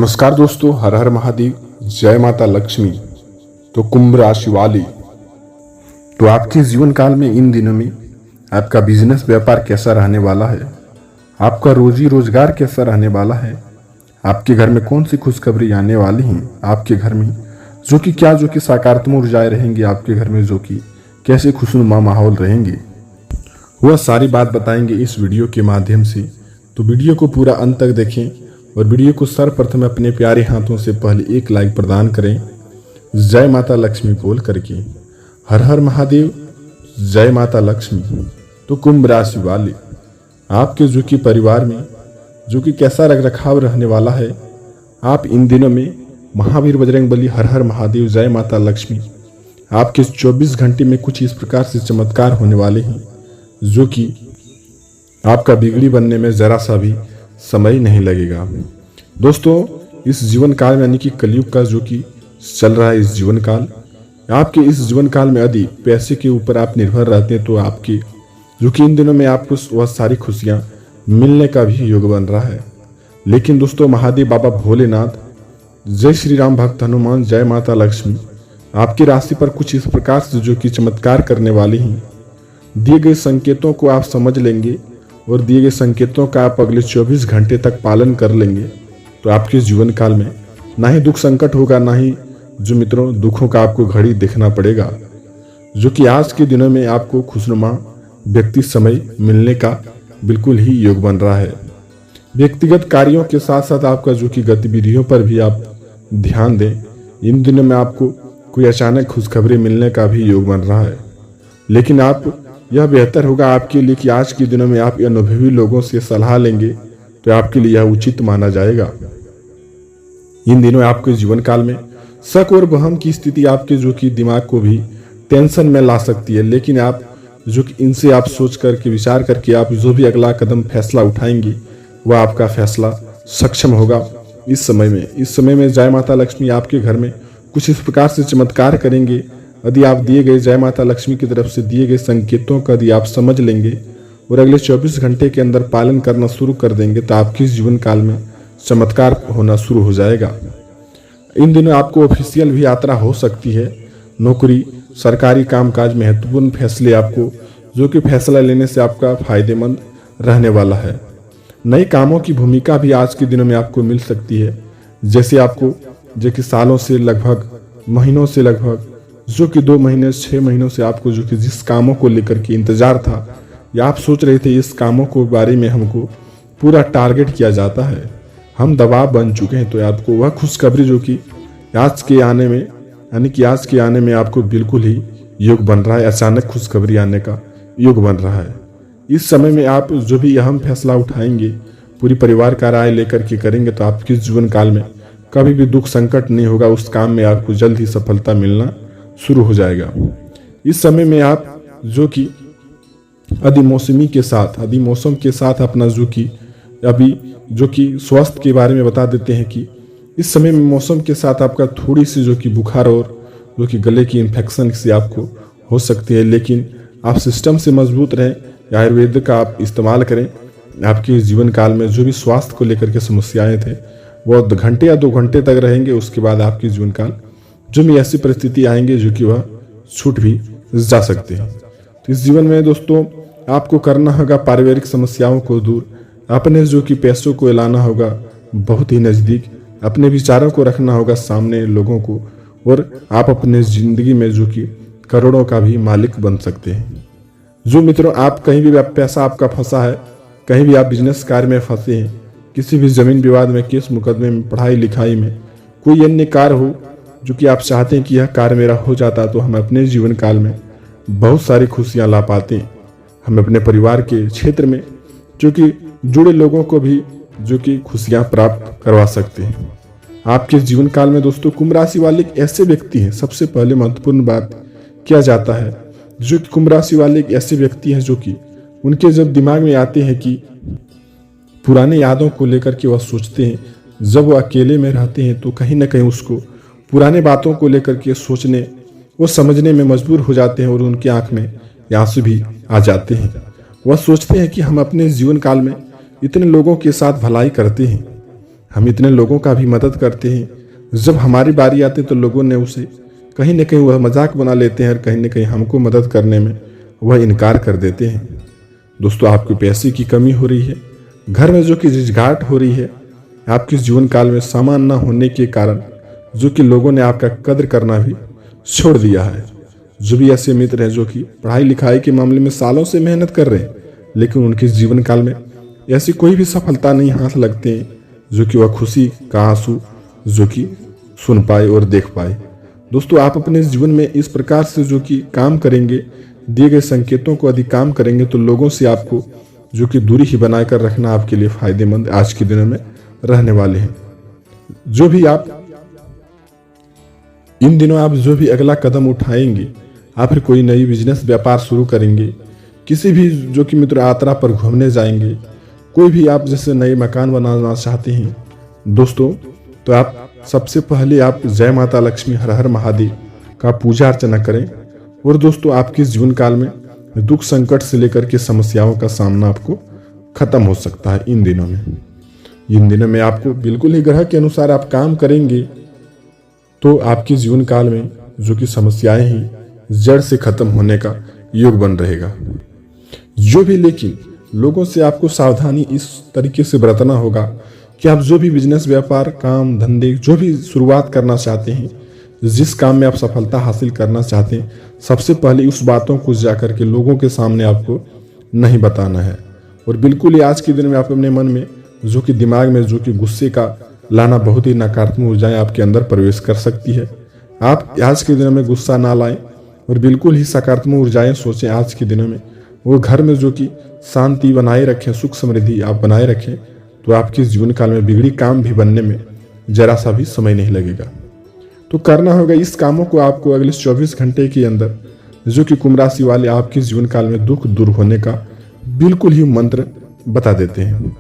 नमस्कार दोस्तों, हर हर महादेव, जय माता लक्ष्मी। तो कुंभ राशि वाले, तो आपके जीवन काल में इन दिनों में आपका बिजनेस व्यापार कैसा रहने वाला है, आपका रोजी रोजगार कैसा रहने वाला है, आपके घर में कौन सी खुशखबरी आने वाली हैं, आपके घर में जो कि सकारात्मक ऊर्जाएं रहेंगी, आपके घर में जो कि कैसे खुशनुमा माहौल रहेंगे, वह सारी बात बताएंगे इस वीडियो के माध्यम से। तो वीडियो को पूरा अंत तक देखें और वीडियो को सर्वप्रथम अपने प्यारे हाथों से पहले एक लाइक प्रदान करें, जय माता लक्ष्मी बोल करके। हर हर महादेव, जय माता लक्ष्मी। तो कुंभ राशि वाले, आपके जो कि परिवार में जो कि कैसा रख रखाव रहने वाला है, आप इन दिनों में महावीर बजरंगबली, हर हर महादेव, जय माता लक्ष्मी, आपके 24 घंटे में कुछ इस प्रकार से चमत्कार होने वाले हैं जो कि आपका बिगड़ी बनने में जरा सा भी समय नहीं लगेगा। दोस्तों, इस जीवन काल में यानी कि कलयुग का जो कि चल रहा है, इस जीवन काल, आपके इस जीवन काल में यदि पैसे के ऊपर आप निर्भर रहते हैं तो आपके जो कि इन दिनों में आपको वह सारी खुशियां मिलने का भी योग बन रहा है। लेकिन दोस्तों, महादेव बाबा भोलेनाथ, जय श्री राम भक्त हनुमान, जय माता लक्ष्मी, आपकी राशि पर कुछ इस प्रकार से जो कि चमत्कार करने वाली हैं। दिए गए संकेतों को आप समझ लेंगे और दिए गए संकेतों का आप अगले 24 घंटे तक पालन कर लेंगे तो आपके जीवन काल में ना ही दुख संकट होगा, ना ही जो मित्रों दुखों का आपको घड़ी देखना पड़ेगा, जो कि आज के दिनों में आपको खुशनुमा व्यक्ति समय मिलने का बिल्कुल ही योग बन रहा है। व्यक्तिगत कार्यों के साथ साथ आपका जो कि गतिविधियों पर भी आप ध्यान दें। इन दिनों में आपको कोई अचानक खुशखबरी मिलने का भी योग बन रहा है, लेकिन आप यह बेहतर होगा आपके लिए कि आज के दिनों में आप अनुभवी लोगों से सलाह लेंगे तो आपके लिए यह उचित माना जाएगा। इन दिनों आपके जीवन काल में शक और वहम की स्थिति आपके जो कि दिमाग को भी टेंशन में ला सकती है, लेकिन आप जो कि इनसे आप सोच करके विचार करके आप जो भी अगला कदम फैसला उठाएंगे वह आपका फैसला सक्षम होगा। इस समय में जय माता लक्ष्मी आपके घर में कुछ इस प्रकार से चमत्कार करेंगे। यदि आप दिए गए जय माता लक्ष्मी की तरफ से दिए गए संकेतों का यदि आप समझ लेंगे और अगले 24 घंटे के अंदर पालन करना शुरू कर देंगे तो आपके जीवन काल में चमत्कार होना शुरू हो जाएगा। इन दिनों आपको ऑफिशियल भी यात्रा हो सकती है, नौकरी, सरकारी कामकाज, महत्वपूर्ण फैसले आपको जो कि फैसला लेने से आपका फायदेमंद रहने वाला है। नए कामों की भूमिका भी आज के दिनों में आपको मिल सकती है, जैसे आपको जो कि सालों से लगभग महीनों से लगभग जो कि 2 महीने 6 महीनों से आपको जो कि जिस कामों को लेकर के इंतजार था या आप सोच रहे थे इस कामों को बारे में हमको पूरा टारगेट किया जाता है, हम दबाव बन चुके हैं, तो आपको वह खुशखबरी जो कि आज के आने में यानी कि आज के आने में आपको बिल्कुल ही योग बन रहा है, अचानक खुशखबरी आने का योग बन रहा है। इस समय में आप जो भी अहम फैसला उठाएंगे पूरी परिवार का राय लेकर के करेंगे तो आपके जीवन काल में कभी भी दुख संकट नहीं होगा, उस काम में आपको जल्द ही सफलता मिलना शुरू हो जाएगा। इस समय में आप जो कि अधिमौसम के साथ अपना जो कि अभी जो कि स्वास्थ्य के बारे में बता देते हैं कि इस समय में मौसम के साथ आपका थोड़ी सी जो कि बुखार और जो कि गले की इन्फेक्शन से आपको हो सकती है, लेकिन आप सिस्टम से मजबूत रहें, आयुर्वेद का आप इस्तेमाल करें। आपके जीवन काल में जो भी स्वास्थ्य को लेकर के समस्याएं थे वो घंटे या 2 घंटे तक रहेंगे, उसके बाद आपके जीवन काल जो भी ऐसी परिस्थिति आएंगे जो कि वह छूट भी जा सकते हैं। तो इस जीवन में दोस्तों आपको करना होगा पारिवारिक समस्याओं को दूर, अपने जो कि पैसों को लाना होगा बहुत ही नज़दीक, अपने विचारों को रखना होगा सामने लोगों को, और आप अपने ज़िंदगी में जो कि करोड़ों का भी मालिक बन सकते हैं। जो मित्रों आप कहीं भी पैसा आपका फंसा है, कहीं भी आप बिजनेस कार्य में फंसे हैं, किसी भी जमीन विवाद में, केस मुकदमे में, पढ़ाई लिखाई में, कोई अन्य कार्य हो जो कि आप चाहते हैं कि यह कार्य मेरा हो जाता तो हम अपने जीवन काल में बहुत सारी खुशियां ला पाते हैं। हम अपने परिवार के क्षेत्र में जो कि जुड़े लोगों को भी जो कि खुशियां प्राप्त करवा सकते हैं। आपके जीवन काल में दोस्तों कुंभ राशि वाले एक ऐसे व्यक्ति हैं, सबसे पहले महत्वपूर्ण बात किया जाता है जो कि कुंभ राशि वाले एक ऐसे व्यक्ति हैं जो कि उनके जब दिमाग में आते हैं कि पुराने यादों को लेकर के वह सोचते हैं, जब वो अकेले में रहते हैं तो कहीं ना कहीं उसको पुराने बातों को लेकर के सोचने वो समझने में मजबूर हो जाते हैं और उनकी आंख में आंसू भी आ जाते हैं। वह सोचते हैं कि हम अपने जीवन काल में इतने लोगों के साथ भलाई करते हैं, हम इतने लोगों का भी मदद करते हैं, जब हमारी बारी आती तो लोगों ने उसे कहीं ना कहीं वह मजाक बना लेते हैं और कहीं ना कहीं हमको मदद करने में वह इनकार कर देते हैं। दोस्तों, आपको पैसे की कमी हो रही है, घर में जो कि झिझगाहट हो रही है, आपके जीवन काल में सामान न होने के कारण जो कि लोगों ने आपका कद्र करना भी छोड़ दिया है। जो भी ऐसे मित्र हैं जो कि पढ़ाई लिखाई के मामले में सालों से मेहनत कर रहे हैं, लेकिन उनके जीवन काल में ऐसी कोई भी सफलता नहीं हाथ लगते हैं जो कि वह खुशी का आंसू जो कि सुन पाए और देख पाए। दोस्तों, आप अपने जीवन में इस प्रकार से जो कि काम करेंगे, दिए गए संकेतों को अधिक काम करेंगे, तो लोगों से आपको जो कि दूरी ही बनाकर रखना आपके लिए फायदेमंद आज के दिनों में रहने वाले हैं। जो भी आप इन दिनों आप जो भी अगला कदम उठाएंगे, आप फिर कोई नई बिजनेस व्यापार शुरू करेंगे, किसी भी जो कि मित्र यात्रा पर घूमने जाएंगे, कोई भी आप जैसे नए मकान बनाना चाहते हैं दोस्तों, तो आप सबसे पहले आप जय माता लक्ष्मी हर हर महादेव का पूजा अर्चना करें। और दोस्तों, आपके जीवन काल में दुख संकट से लेकर के समस्याओं का सामना आपको खत्म हो सकता है। इन दिनों में आपको बिल्कुल ही ग्रह के अनुसार आप काम करेंगे तो आपके जीवन काल में जो कि समस्याएं ही जड़ से खत्म होने का योग बन रहेगा। जो भी लेकिन लोगों से आपको सावधानी इस तरीके से बरतना होगा कि आप जो भी बिजनेस व्यापार काम धंधे जो भी शुरुआत करना चाहते हैं, जिस काम में आप सफलता हासिल करना चाहते हैं, सबसे पहले उस बातों को जाकर के लोगों के सामने आपको नहीं बताना है। और बिल्कुल ही आज के दिन में आप अपने मन में जो कि दिमाग में जो कि गुस्से का लाना, बहुत ही नकारात्मक ऊर्जाएं आपके अंदर प्रवेश कर सकती है। आप आज के दिनों में गुस्सा ना लाएं और बिल्कुल ही सकारात्मक ऊर्जाएं सोचें। आज के दिनों में वो घर में जो कि शांति बनाए रखें, सुख समृद्धि आप बनाए रखें, तो आपके जीवन काल में बिगड़ी काम भी बनने में जरा सा भी समय नहीं लगेगा। तो करना होगा इस कामों को आपको अगले 24 घंटे के अंदर, जो कि कुंभ राशि वाले आपके जीवन काल में दुख दूर होने का बिल्कुल ही मंत्र बता देते हैं।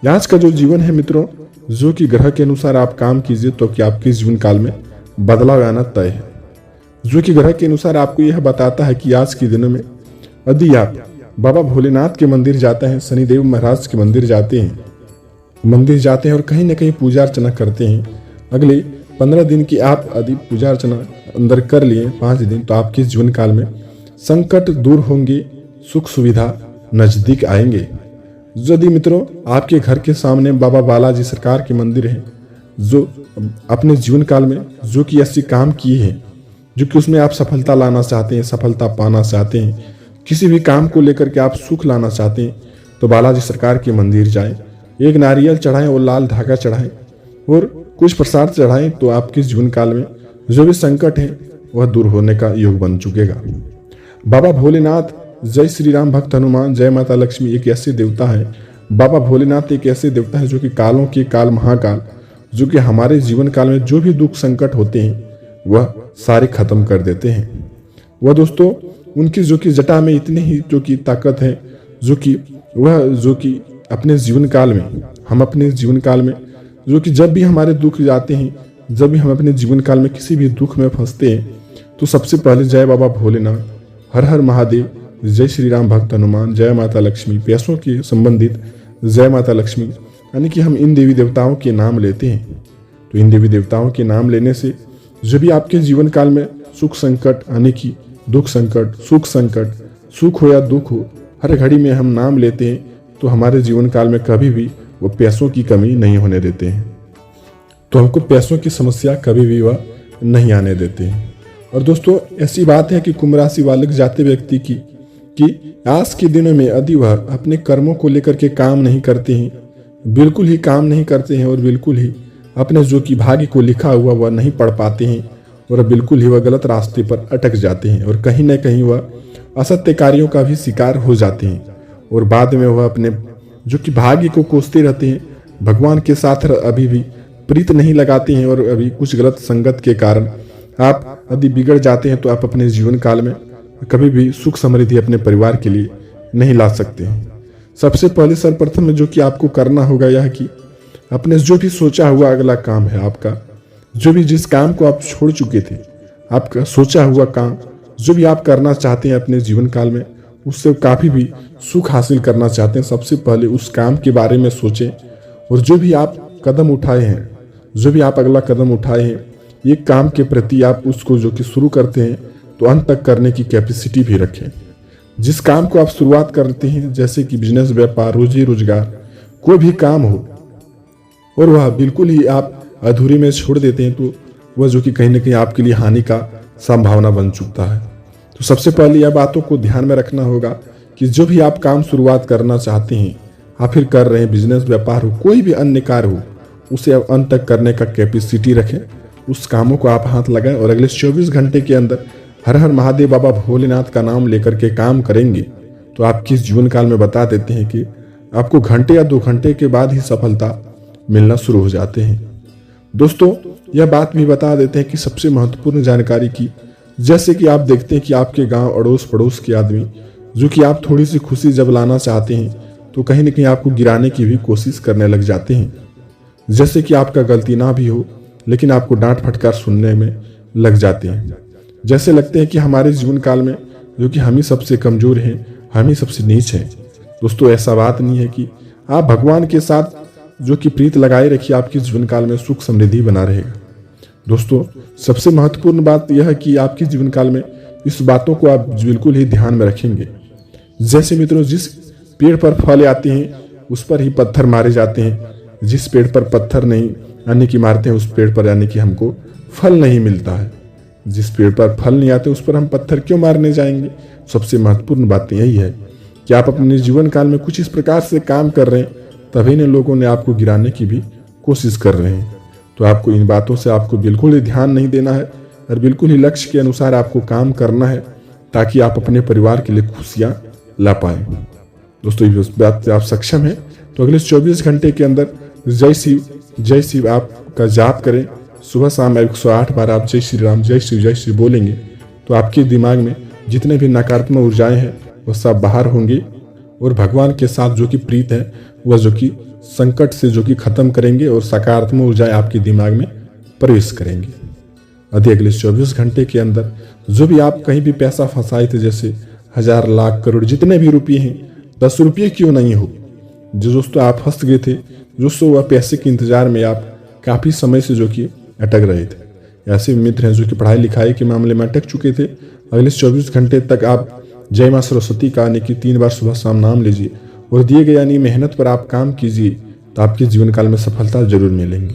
आज का जो जीवन है मित्रों, जो कि ग्रह के अनुसार आप काम कीजिए तो कि आपके जीवन काल में बदलाव आना तय है। जो कि ग्रह के अनुसार आपको यह बताता है कि आज के दिनों में यदि आप बाबा भोलेनाथ के मंदिर जाते हैं, शनिदेव महाराज के मंदिर जाते हैं और कहीं ना कहीं पूजा अर्चना करते हैं, अगले 15 दिन की आप यदि पूजा अर्चना अंदर कर लिए 5 दिन, तो आपके जीवन काल में संकट दूर होंगे, सुख सुविधा नजदीक आएंगे। यदि मित्रों आपके घर के सामने बाबा बालाजी सरकार के मंदिर है, जो अपने जीवन काल में जो कि ऐसे काम किए हैं जो कि उसमें आप सफलता लाना चाहते हैं, सफलता पाना चाहते हैं, किसी भी काम को लेकर के आप सुख लाना चाहते हैं, तो बालाजी सरकार के मंदिर जाएं, एक नारियल चढ़ाएं और लाल धागा चढ़ाएं और कुछ प्रसाद चढ़ाएं, तो आपके जीवन काल में जो भी संकट है वह दूर होने का योग बन चुकेगा। बाबा भोलेनाथ, जय श्री राम, भक्त हनुमान, जय माता लक्ष्मी एक ऐसे देवता है। बाबा भोलेनाथ एक ऐसे देवता है जो कि कालों के काल महाकाल, जो कि हमारे जीवन काल में जो भी दुख संकट होते हैं वह सारे खत्म कर देते हैं। वह दोस्तों उनकी जो कि जटा में इतनी ही जो कि ताकत है, जो कि अपने जीवन काल में हम अपने जीवन काल में जो कि जब भी हमारे दुख जाते हैं, जब भी हम अपने जीवन काल में किसी भी दुख में फंसते हैं, तो सबसे पहले जय बाबा भोलेनाथ, हर हर महादेव, जय श्री राम, भक्त हनुमान, जय माता लक्ष्मी, पैसों के संबंधित जय माता लक्ष्मी, यानी कि हम इन देवी देवताओं के नाम लेते हैं। तो इन देवी देवताओं के नाम लेने से जो भी आपके जीवन काल में सुख संकट, यानी कि दुख संकट, सुख हो या दुख हो, हर घड़ी में हम नाम लेते हैं, तो हमारे जीवन काल में कभी भी वो पैसों की कमी नहीं होने देते हैं। तो हमको पैसों की समस्या कभी भी वह नहीं आने देते हैं। और दोस्तों ऐसी बात है कि कुंभ राशि वाले जाते व्यक्ति की कि आज के दिनों में यदि वह अपने कर्मों को लेकर के काम नहीं करते हैं, बिल्कुल ही काम नहीं करते हैं, और बिल्कुल ही अपने जो कि भाग्य को लिखा हुआ वह नहीं पढ़ पाते हैं, और बिल्कुल ही वह गलत रास्ते पर अटक जाते हैं, और कहीं न कहीं वह असत्य कार्यों का भी शिकार हो जाते हैं, और बाद में वह अपने जो कि भाग्य को कोसते रहते हैं, भगवान के साथ अभी भी प्रीत नहीं लगाते हैं, और अभी कुछ गलत संगत के कारण आप यदि बिगड़ जाते हैं, तो आप अपने जीवन काल में कभी भी सुख समृद्धि अपने परिवार के लिए नहीं ला सकते हैं। सबसे पहले सर्वप्रथम में जो कि आपको करना होगा यह कि अपने जो भी सोचा हुआ अगला काम है आपका, जो भी जिस काम को आप छोड़ चुके थे, आपका सोचा हुआ काम जो भी आप करना चाहते हैं अपने जीवन काल में, उससे काफ़ी भी सुख हासिल करना चाहते हैं, सबसे पहले उस काम के बारे में सोचें, और जो भी आप कदम उठाए हैं, जो भी आप अगला कदम उठाए हैं, एक काम के प्रति आप उसको जो कि शुरू करते हैं तो अंत तक करने की कैपेसिटी भी रखें। जिस काम को आप शुरुआत करते हैं, जैसे कि बिजनेस, व्यापार, रोजी रोजगार, कोई भी काम हो, और वह बिल्कुल ही आप अधूरी में छोड़ देते हैं तो वह जो कि कहीं ना कहीं आपके लिए हानि का संभावना बन चुकता है। तो सबसे पहले यह बातों को ध्यान में रखना होगा कि जो भी आप काम शुरुआत करना चाहते हैं, आप फिर कर रहे हैं, बिजनेस, व्यापार हो, कोई भी अन्य कार्य हो, उसे आप अंत तक करने का कैपेसिटी रखें। उस कामों को आप हाथ लगाएं और अगले 24 घंटे के अंदर हर हर महादेव बाबा भोलेनाथ का नाम लेकर के काम करेंगे तो आपके जीवन काल में बता देते हैं कि आपको घंटे या 2 घंटे के बाद ही सफलता मिलना शुरू हो जाते हैं। दोस्तों, यह बात भी बता देते हैं कि सबसे महत्वपूर्ण जानकारी की, जैसे कि आप देखते हैं कि आपके गांव अड़ोस पड़ोस के आदमी जो कि आप थोड़ी सी खुशी जब लाना चाहते हैं तो कहीं ना कहीं आपको गिराने की भी कोशिश करने लग जाते हैं। जैसे कि आपका गलती ना भी हो लेकिन आपको डांट फटकार सुनने में लग जाते हैं। जैसे लगते हैं कि हमारे जीवन काल में जो कि हम ही सबसे कमजोर हैं, हम ही सबसे नीच हैं। दोस्तों, ऐसा बात नहीं है कि आप भगवान के साथ जो कि प्रीत लगाए रखिए, आपके जीवन काल में सुख समृद्धि बना रहेगा। दोस्तों, सबसे महत्वपूर्ण बात यह है कि आपके जीवन काल में इस बातों को आप बिल्कुल ही ध्यान में रखेंगे। जैसे मित्रों, जिस पेड़ पर फल आते हैं उस पर ही पत्थर मारे जाते हैं, जिस पेड़ पर पत्थर नहीं यानी कि मारते हैं उस पेड़ पर यानी कि हमको फल नहीं मिलता है। जिस पेड़ पर फल नहीं आते उस पर हम पत्थर क्यों मारने जाएंगे। सबसे महत्वपूर्ण बात यही है कि आप अपने जीवन काल में कुछ इस प्रकार से काम कर रहे हैं, तभी ने लोगों ने आपको गिराने की भी कोशिश कर रहे हैं। तो आपको इन बातों से आपको बिल्कुल ही ध्यान नहीं देना है और बिल्कुल ही लक्ष्य के अनुसार आपको काम करना है ताकि आप अपने परिवार के लिए खुशियां ला पाएं। दोस्तों, इस बात से आप सक्षम हैं तो अगले 24 घंटे के अंदर जय शिव आपका जाप करें। सुबह शाम 108 बार आप जय श्री राम, जय शिव बोलेंगे तो आपके दिमाग में जितने भी नकारात्मक ऊर्जाएं हैं वह सब बाहर होंगी और भगवान के साथ जो कि प्रीत है वह जो कि संकट से जो कि खत्म करेंगे और सकारात्मक ऊर्जाएं आपके दिमाग में प्रवेश करेंगे। यदि अगले 24 घंटे के अंदर जो भी आप कहीं भी पैसा फंसाए थे, जैसे 1000, लाख, करोड़, जितने भी रुपये हैं, 10 रुपये क्यों नहीं हो, जो दोस्तों आप फंस गए थे, दोस्तों वह पैसे के इंतजार में आप काफ़ी समय से जो कि अटक रहे थे। ऐसे मित्र हैं जो कि पढ़ाई लिखाई के मामले में अटक चुके थे। अगले 24 घंटे तक आप जय मां सरस्वती का यानी कि 3 बार सुबह शाम नाम लीजिए और दिए गए यानी मेहनत पर आप काम कीजिए तो आपके जीवन काल में सफलता जरूर मिलेंगे।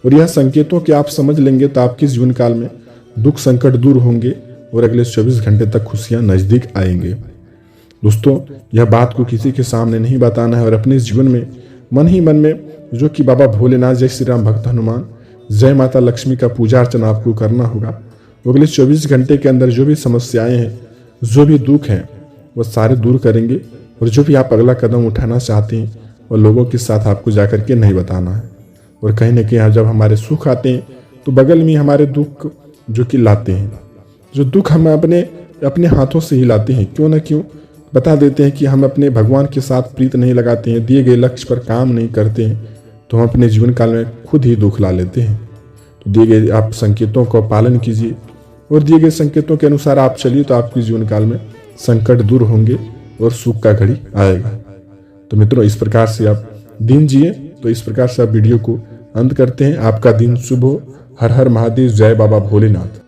और यह संकेतों के आप समझ लेंगे तो आपके जीवन काल में दुख संकट दूर होंगे और अगले 24 घंटे तक खुशियां नजदीक आएंगे। दोस्तों, यह बात को किसी के सामने नहीं बताना है और अपने जीवन में मन ही मन में जो कि बाबा भोलेनाथ, जय श्री राम, भक्त हनुमान, जय माता लक्ष्मी का पूजा अर्चना आपको करना होगा। अगले 24 घंटे के अंदर जो भी समस्याएं हैं, जो भी दुख हैं, वो सारे दूर करेंगे और जो भी आप अगला कदम उठाना चाहते हैं वो लोगों के साथ आपको जाकर के नहीं बताना है। और कहीं ना कहीं जब हमारे सुख आते हैं तो बगल में हमारे दुख जो कि लाते हैं, जो दुख हम अपने हाथों से ही लाते हैं, क्यों ना क्यों बता देते हैं कि हम अपने भगवान के साथ प्रीत नहीं लगाते हैं, दिए गए लक्ष्य पर काम नहीं करते हैं तो हम अपने जीवन काल में खुद ही दुख ला लेते हैं। तो दिए गए आप संकेतों का पालन कीजिए और दिए गए संकेतों के अनुसार आप चलिए तो आपके जीवन काल में संकट दूर होंगे और सुख का घड़ी आएगा। तो मित्रों, इस प्रकार से आप दिन जिए। तो इस प्रकार से आप वीडियो को अंत करते हैं। आपका दिन शुभ हो। हर हर महादेव, जय बाबा भोलेनाथ।